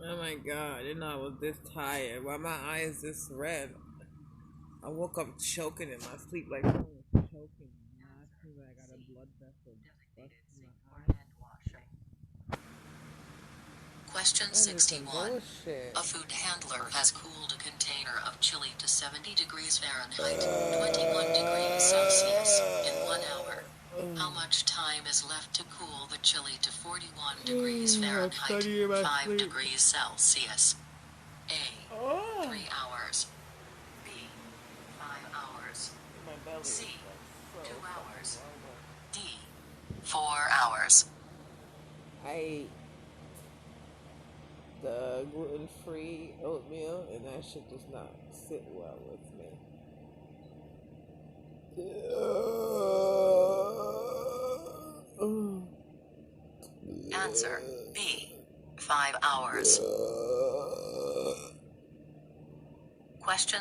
Oh my god, I didn't know I was this tired. Why my eyes this red? I woke up choking in my sleep like someone was choking me. Knocking me like I got a blood vessel busting my eye. Question I need some 61. bullshit. A food handler has cooled a container of chili to 70 degrees Fahrenheit, 21 degrees Celsius, in 1 hour. How much time is left to cool the chili to 41 degrees I'm Fahrenheit, studying in my 5 sleep. degrees Celsius? A. 3 hours. B. 5 hours. My belly is C. like 2 so fucking hours. swollen. D. 4 hours. I ate the gluten-free oatmeal, and that shit does not sit well with me. Answer B. 5 hours. Question